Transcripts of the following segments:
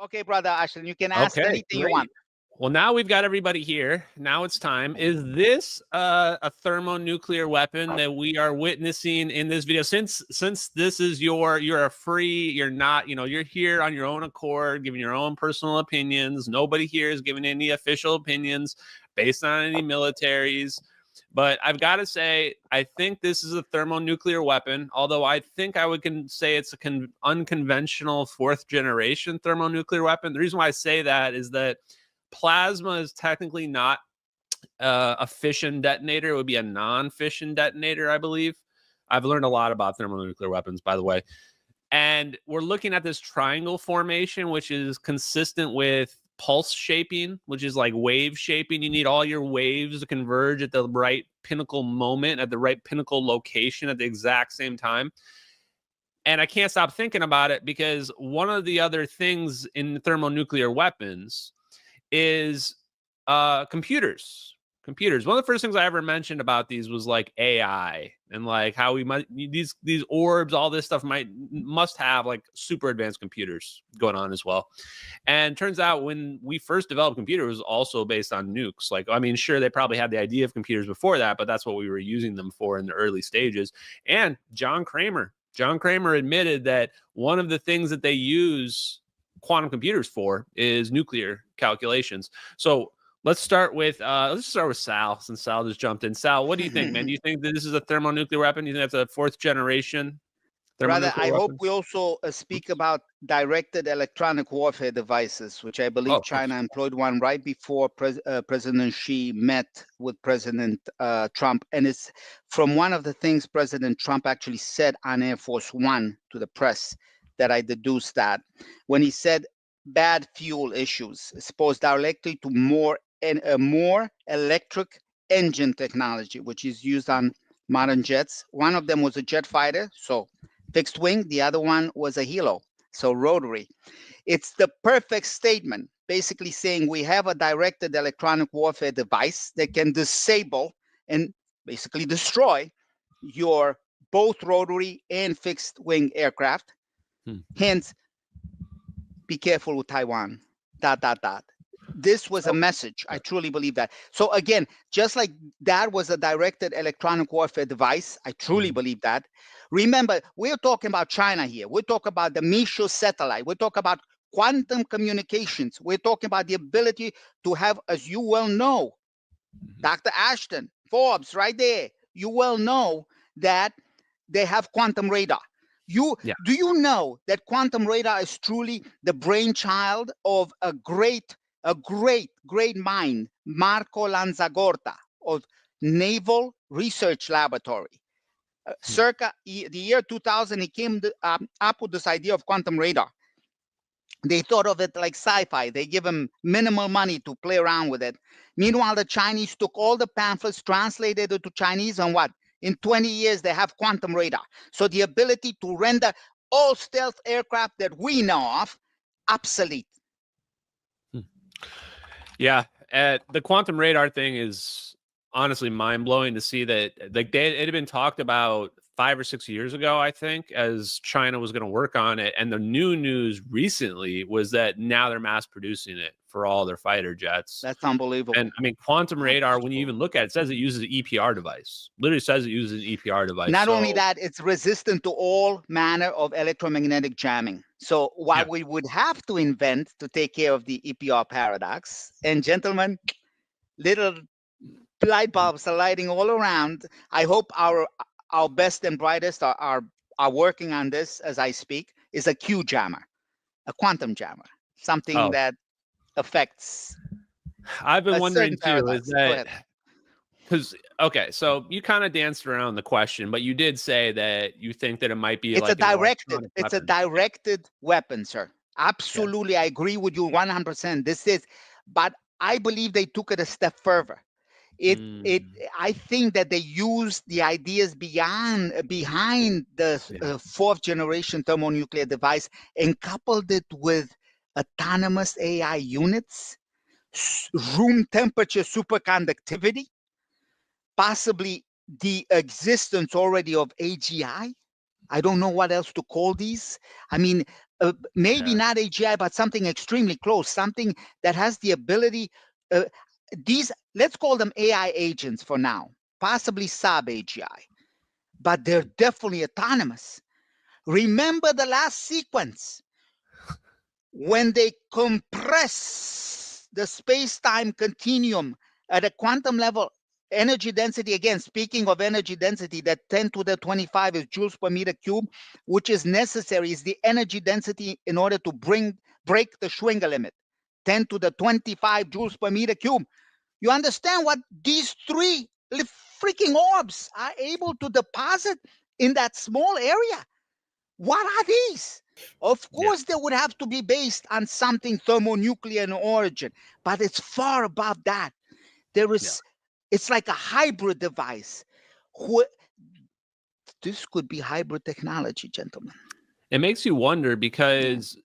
Okay, brother Ashton, you can ask Okay, anything you great. want. Well, now we've got everybody here. Now it's time. Is this a thermonuclear weapon that we are witnessing in this video? Since this is you're a free, you're not, you're here on your own accord, giving your own personal opinions. Nobody here is giving any official opinions based on any militaries. But I've got to say, I think this is a thermonuclear weapon, although I think I can say it's an unconventional fourth generation thermonuclear weapon. The reason why I say that is that plasma is technically not a fission detonator. It would be a non-fission detonator, I believe. I've learned a lot about thermonuclear weapons, by the way. And we're looking at this triangle formation, which is consistent with pulse shaping, which is like wave shaping. You need all your waves to converge at the right pinnacle moment, at the right pinnacle location at the exact same time. And I can't stop thinking about it because one of the other things in thermonuclear weapons is computers. One of the first things I ever mentioned about these was like AI and like how we might these orbs, all this stuff must have like super advanced computers going on as well. And turns out when we first developed computers, it was also based on nukes. Like, I mean, sure, they probably had the idea of computers before that, but that's what we were using them for in the early stages. And John Kramer admitted that one of the things that they use quantum computers for is nuclear calculations. So let's start with Sal, since Sal just jumped in. Sal, what do you think, man? Do you think that this is a thermonuclear weapon? Do you think that's a fourth generation thermonuclear Brother, I weapon? hope we also speak about directed electronic warfare devices, which I believe China employed one right before President Xi met with President Trump. And it's from one of the things President Trump actually said on Air Force One to the press that I deduced that when he said bad fuel issues exposed directly to more electric engine technology, which is used on modern jets. One of them was a jet fighter, so fixed wing. The other one was a helo, so rotary. It's the perfect statement, basically saying we have a directed electronic warfare device that can disable and basically destroy your both rotary and fixed wing aircraft. Hence, be careful with Taiwan, ... This was a message. I truly believe that. So again, just like that was a directed electronic warfare device, I truly believe that. Remember, we're talking about China here. We're talking about the Michel satellite. We're talking about quantum communications. We're talking about the ability to have, as you well know, Dr. Ashton, Forbes, right there, you well know that they have quantum radar. Do you know that quantum radar is truly the brainchild of a great mind, Marco Lanzagorta of Naval Research Laboratory? Circa the year 2000, he came up with this idea of quantum radar. They thought of it like sci-fi. They give him minimal money to play around with it. Meanwhile, the Chinese took all the pamphlets, translated it to Chinese, and what? In 20 years, they have quantum radar. So the ability to render all stealth aircraft that we know of obsolete. Yeah, the quantum radar thing is honestly mind-blowing to see that like it had been talked about 5 or 6 years ago, I think, as China was going to work on it. And the new news recently was that now they're mass producing it for all their fighter jets. That's unbelievable. And I mean, quantum radar, when you even look at it, it says it uses an EPR device. Literally says it uses an EPR device. Not only that, it's resistant to all manner of electromagnetic jamming. So what we would have to invent to take care of the EPR paradox, and gentlemen, little light bulbs are lighting all around. I hope our best and brightest are working on this as I speak, is a Q jammer, a quantum jammer, something that affects. I've been wondering too, is that because so you kind of danced around the question, but you did say that you think that it might be it's a directed weapon, sir. Absolutely, I agree with you 100%. But I believe they took it a step further. I think that they used the ideas behind the fourth generation thermonuclear device and coupled it with autonomous AI units, room temperature superconductivity, possibly the existence already of AGI. I don't know what else to call these. I mean, maybe not AGI, but something extremely close, something that has the ability, let's call them AI agents for now, possibly sub-AGI, but they're definitely autonomous. Remember the last sequence when they compress the space-time continuum at a quantum level, energy density, again, speaking of energy density, that 10 to the 25 is joules per meter cube, which is necessary, is the energy density in order to break the Schwinger limit, 10 to the 25 joules per meter cube. You understand what these three freaking orbs are able to deposit in that small area? What are these? Of course, they would have to be based on something thermonuclear in origin, but it's far above that. There is, it's like a hybrid device. This could be hybrid technology, gentlemen. It makes you wonder because,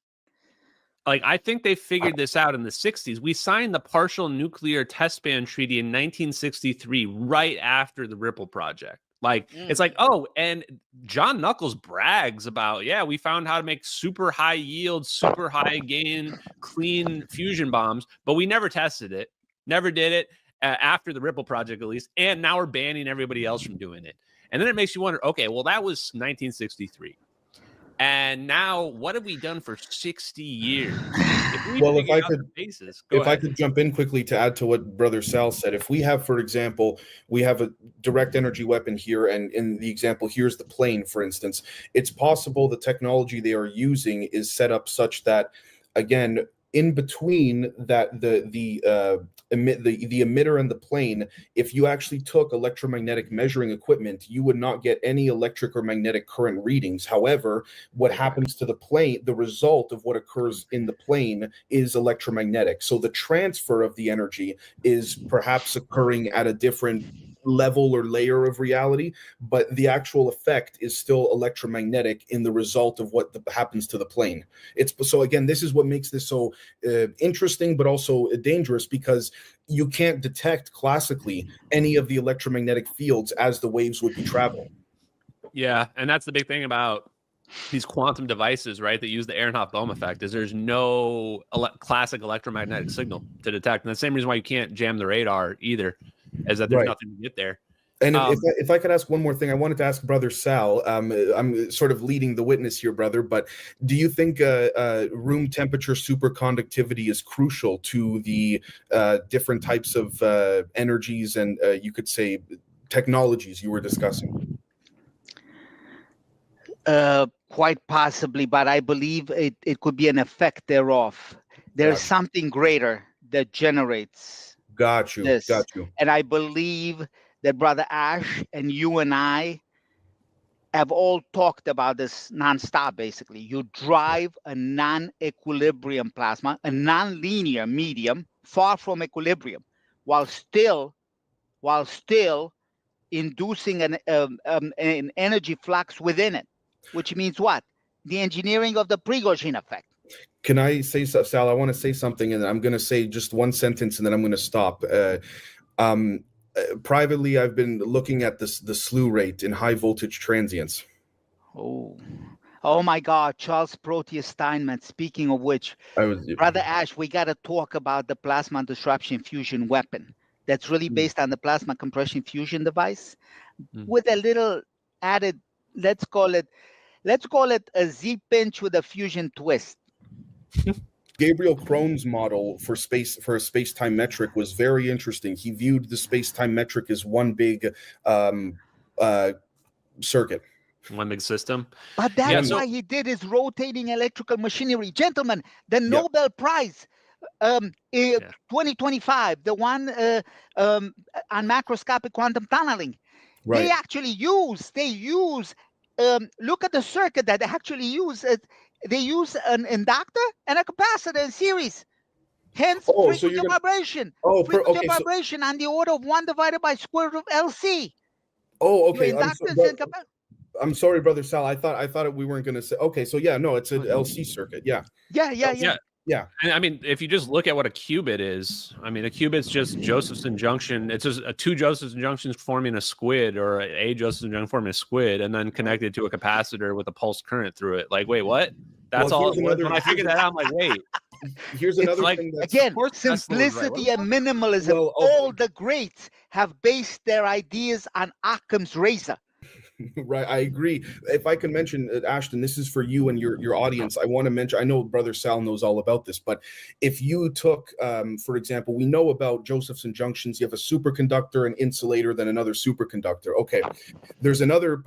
like, I think they figured this out in the 60s. We signed the Partial Nuclear Test Ban Treaty in 1963, right after the Ripple Project. Like, it's like, oh, and John Knuckles brags about, yeah, we found how to make super high yield, super high gain, clean fusion bombs, but we never tested it, never did it after the Ripple Project, at least. And now we're banning everybody else from doing it. And then it makes you wonder, okay, well, that was 1963. And now, what have we done for 60 years? If I could jump in quickly to add to what Brother Sal said, if we have, for example, we have a direct energy weapon here, and in the example, here's the plane, for instance, it's possible the technology they are using is set up such that, again, in between that the emitter and the plane, if you actually took electromagnetic measuring equipment, you would not get any electric or magnetic current readings. However, what happens to the plane, the result of what occurs in the plane is electromagnetic. So the transfer of the energy is perhaps occurring at a different level or layer of reality, but the actual effect is still electromagnetic in the result of what happens to the plane. So again, this is what makes this so interesting, but also dangerous, because you can't detect classically any of the electromagnetic fields as the waves would be traveling. Yeah, and that's the big thing about these quantum devices, right, that use the Aharonov-Bohm effect, is there's no classic electromagnetic signal to detect. And the same reason why you can't jam the radar either, is that there's nothing to get there. And if I could ask one more thing, I wanted to ask Brother Sal. I'm sort of leading the witness here, brother, but do you think room temperature superconductivity is crucial to the different types of energies and you could say technologies you were discussing? Quite possibly, but I believe it could be an effect thereof. There's something greater that generates this. Got you. And I believe that Brother Ash and you and I have all talked about this nonstop, basically. You drive a non-equilibrium plasma, a non-linear medium, far from equilibrium, while still inducing an energy flux within it, which means what? The engineering of the Prigozhin effect. Can I say, Sal, I want to say something, and I'm going to say just one sentence, and then I'm going to stop. Privately, I've been looking at the slew rate in high voltage transients. Oh my God, Charles Proteus Steinmetz. Speaking of which, Brother Ash, we got to talk about the plasma disruption fusion weapon. That's really based on the plasma compression fusion device, with a little added, let's call it a Z-pinch with a fusion twist. Gabriel Krone's model for a space-time metric was very interesting. He viewed the space-time metric as one big circuit. One big system. But that's why he did his rotating electrical machinery. Gentlemen, the Nobel Prize 2025, the one on macroscopic quantum tunneling, they actually use, look at the circuit that they actually use. They use an inductor and a capacitor in series. Hence, frequency vibration. Frequency vibration on the order of 1 divided by square root of LC. Oh, okay. I'm sorry, Brother Sal. I thought we weren't going to say. Okay, so it's an LC circuit. Yeah. And I mean, if you just look at what a qubit is, I mean, a qubit's just Josephson junction. It's just two Josephson junctions forming a squid, or a Josephson junction forming a squid, and then connected to a capacitor with a pulse current through it. Like, wait, what? That's all it was. When I figured that out, I'm like, wait. Here's another thing that's again, simplicity and minimalism. Well, all the greats have based their ideas on Occam's razor. Right, I agree. If I can mention, Ashton, this is for you and your audience. I want to mention, I know Brother Sal knows all about this, but if you took, for example, we know about Josephson junctions. You have a superconductor, an insulator, then another superconductor. Okay, there's another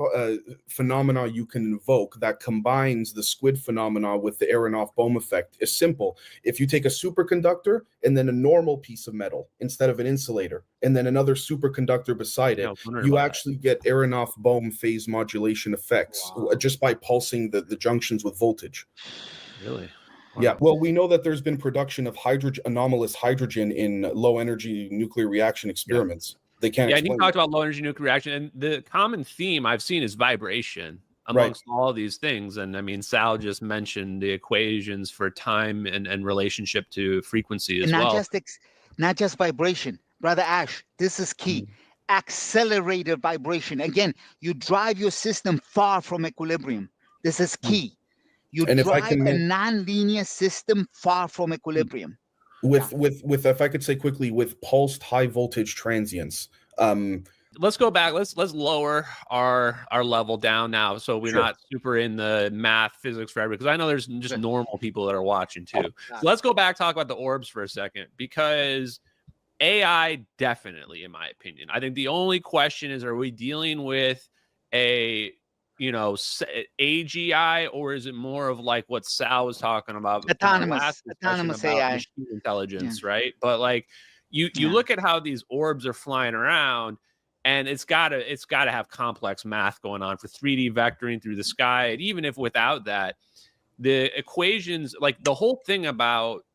phenomena you can invoke that combines the squid phenomena with the Aronoff-Bohm effect. It's simple. If you take a superconductor and then a normal piece of metal instead of an insulator, and then another superconductor beside it, you actually get Aronoff-Bohm phase modulation effects just by pulsing the junctions with voltage. Really? Wow. Yeah. Well, we know that there's been production of anomalous hydrogen in low energy nuclear reaction experiments. They can't. Yeah, and you talked about low energy nuclear reaction, and the common theme I've seen is vibration amongst all these things. And I mean, Sal just mentioned the equations for time and relationship to frequency as well. Not just vibration. Brother Ash, this is key. Accelerated vibration. Again, you drive your system far from equilibrium. This is key. You drive a non-linear system far from equilibrium. With if I could say quickly, with pulsed high voltage transients. Let's go back. Let's lower our level down now, so we're not super in the math, physics for everybody. Because I know there's just normal people that are watching too. So let's go back, talk about the orbs for a second, because AI definitely, in my opinion, I think the only question is, are we dealing with a AGI, or is it more of like what Sal was talking about, autonomous AI, machine intelligence, right? But like you look at how these orbs are flying around, and it's gotta have complex math going on for 3D vectoring through the sky. And even if without that, the equations, like the whole thing about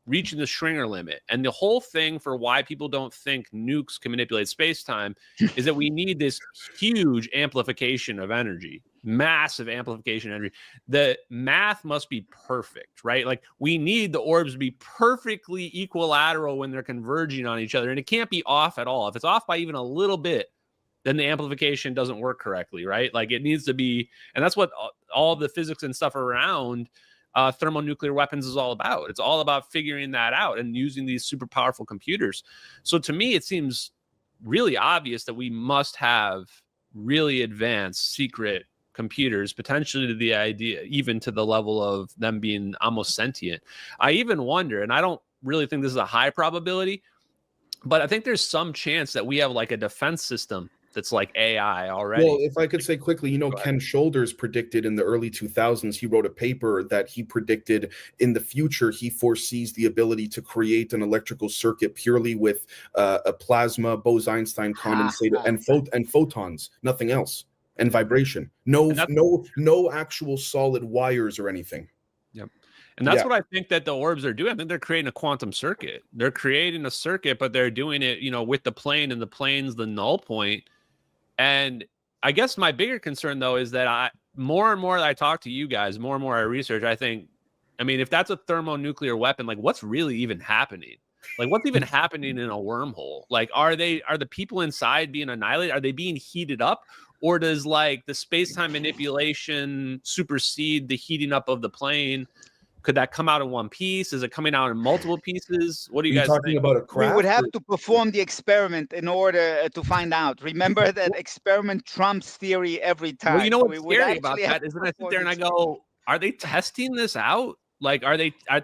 reaching the Schwinger limit, and the whole thing for why people don't think nukes can manipulate space-time is that we need this huge amplification of energy, massive amplification of energy. The math must be perfect, right? Like we need the orbs to be perfectly equilateral when they're converging on each other, and it can't be off at all. If it's off by even a little bit, then the amplification doesn't work correctly, right? Like it needs to be, and that's what all the physics and stuff around thermonuclear weapons is all about. It's all about figuring that out and using these super powerful computers. So to me, it seems really obvious that we must have really advanced secret computers, potentially to the idea, even to the level of them being almost sentient. I even wonder, and I don't really think this is a high probability, but I think there's some chance that we have like a defense system that's like AI already. Well, if I could say quickly, Ken Shoulders predicted in the early 2000s, he wrote a paper that he predicted in the future, he foresees the ability to create an electrical circuit purely with a plasma, Bose-Einstein condensator, and photons, nothing else, and vibration. No actual solid wires or anything. Yep. And that's what I think that the orbs are doing. I think they're creating a quantum circuit. They're creating a circuit, but they're doing it, with the plane, and the plane's the null point. And I guess my bigger concern, though, is that more and more that I talk to you guys, more and more I research, if that's a thermonuclear weapon, like what's really even happening? Like what's even happening in a wormhole? Like are the people inside being annihilated? Are they being heated up? Or does like the space-time manipulation supersede the heating up of the plane? Could that come out in one piece? Is it coming out in multiple pieces? What do you guys talking think? about a craft? We would have to perform the experiment in order to find out. Remember that experiment trumps theory every time. Well, you know what's scary about that is that I sit there and I go, are they testing this out? Like,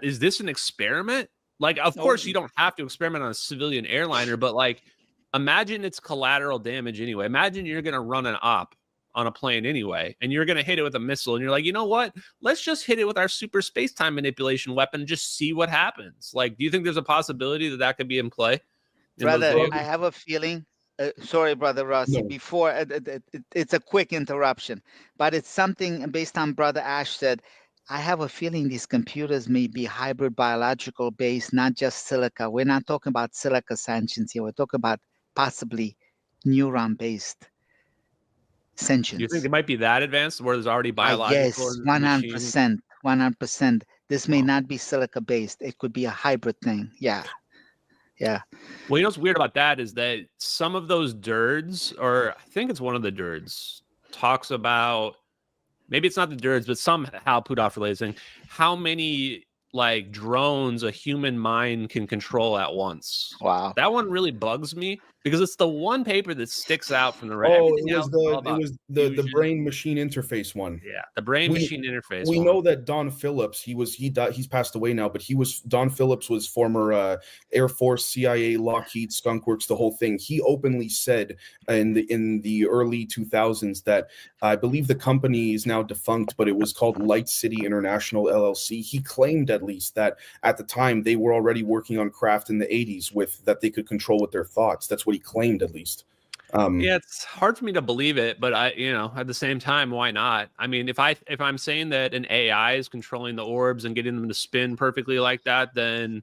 is this an experiment? Like, of course you don't have to experiment on a civilian airliner, but like, imagine it's collateral damage anyway. Imagine you're going to run an op on a plane anyway, and you're going to hit it with a missile, and you're like, you know what? Let's just hit it with our super space-time manipulation weapon and just see what happens. Like, do you think there's a possibility that could be in play? Brother, I have a feeling. Sorry, Brother Rossi. No. Before it's a quick interruption, but it's something based on Brother Ash said. I have a feeling these computers may be hybrid biological based, not just silica. We're not talking about silica sentience here. We're talking about possibly neuron based sentience. You think it might be that advanced where there's already biological? Yes, 100%. This may not be silica based. It could be a hybrid thing. Yeah. Well, what's weird about that is that some of those DIRDs, or I think it's one of the DIRDs, talks about maybe it's not the DIRDs, but somehow Pudov related saying how many like drones a human mind can control at once. Wow. That one really bugs me because it's the one paper that sticks out from the rest. Oh, it was the brain machine interface one. Yeah, the brain machine interface. We know that Don Phillips, he's passed away now, but Don Phillips was former Air Force, CIA, Lockheed, Skunk Works, the whole thing. He openly said in the early 2000s that I believe the company is now defunct, but it was called Light City International LLC. He claimed at least that at the time they were already working on craft in the 80s with that they could control with their thoughts. That's what he claimed at least. Yeah, it's hard for me to believe it, but at the same time, why not? I mean, if I'm saying that an AI is controlling the orbs and getting them to spin perfectly like that, then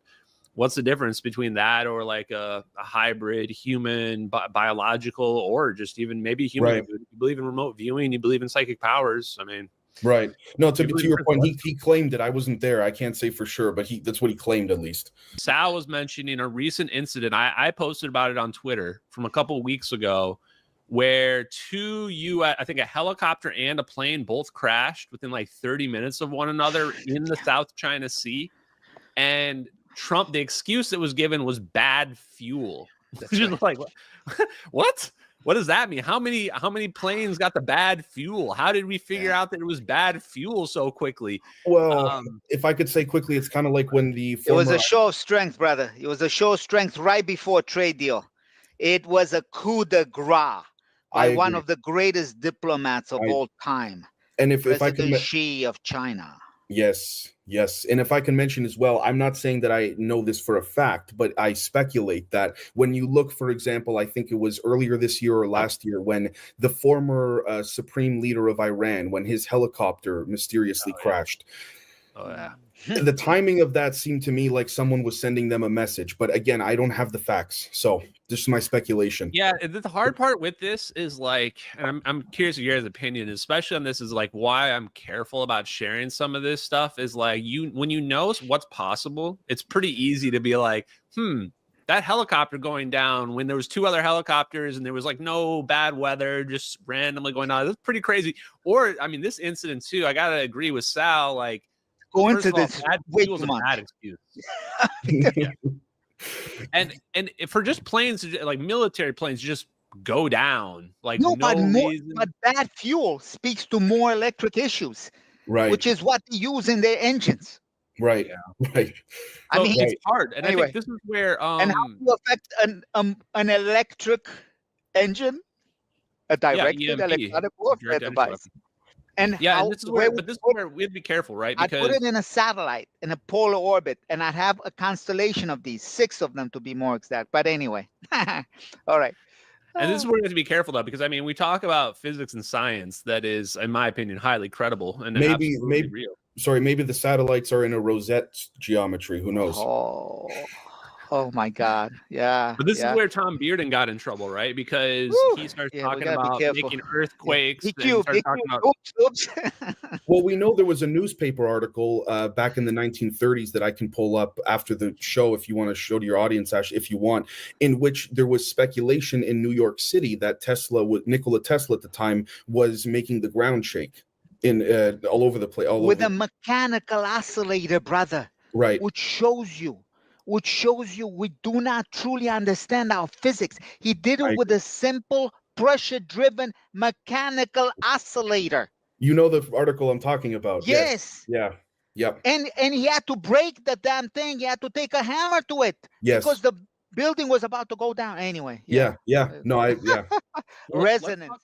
what's the difference between that or like a hybrid human biological or just even maybe human? Right. You believe in remote viewing, you believe in psychic powers. I mean, right. No, to your point, he claimed it. I wasn't there. I can't say for sure, but that's what he claimed at least. Sal was mentioning a recent incident. I posted about it on Twitter from a couple of weeks ago where I think a helicopter and a plane both crashed within like 30 minutes of one another in the South China Sea. And Trump, the excuse that was given was bad fuel. Just like, what? What does that mean? How many planes got the bad fuel? How did we figure out that it was bad fuel so quickly? Well, if I could say quickly, it's kind of like when it was a show of strength, brother. It was a show of strength right before trade deal. It was a coup de grace by one of the greatest diplomats of all time. And if I could, Xi of China. Yes. And if I can mention as well, I'm not saying that I know this for a fact, but I speculate that when you look, for example, I think it was earlier this year or last year when the former supreme leader of Iran, when his helicopter mysteriously crashed. Oh, yeah. The timing of that seemed to me like someone was sending them a message. But again, I don't have the facts. So this is my speculation. Yeah, the hard part with this is like, and I'm curious of your guys' opinion, especially on this, is like why I'm careful about sharing some of this stuff is like when you know what's possible, it's pretty easy to be like, that helicopter going down when there was two other helicopters and there was like no bad weather, just randomly going down. That's pretty crazy. Or, I mean, this incident too, I got to agree with Sal, like, coincidence. Bad fuel's a bad excuse. Yeah. And for just planes, like military planes, just go down. Like but bad fuel speaks to more electric issues, right? Which is what they use in their engines, right? Yeah. Right. I mean, it's hard, and anyway, I think this is where and how do you affect an electric engine, a directed electronic warfare device. Weapon. And this is where we have to be careful, right? Because I'd put it in a satellite in a polar orbit, and I'd have a constellation of these, 6 of them to be more exact. But anyway, all right. And this is where we have to be careful, though, because I mean, we talk about physics and science that is, in my opinion, highly credible and maybe real. Sorry, maybe the satellites are in a rosette geometry. Who knows? Oh my God! Yeah. But this is where Tom Bearden got in trouble, right? Because he starts talking about making earthquakes. Oops. Well, we know there was a newspaper article back in the 1930s that I can pull up after the show if you want to show to your audience, Ash, if you want, in which there was speculation in New York City that Nikola Tesla at the time was making the ground shake in all over the place. With a mechanical oscillator, brother. Right. Which shows you we do not truly understand our physics. He did it with a simple pressure-driven mechanical oscillator. You know the article I'm talking about. Yes. Yeah. Yep. And he had to break the damn thing. He had to take a hammer to it. Yes. Because the building was about to go down anyway. Yeah. No, resonance.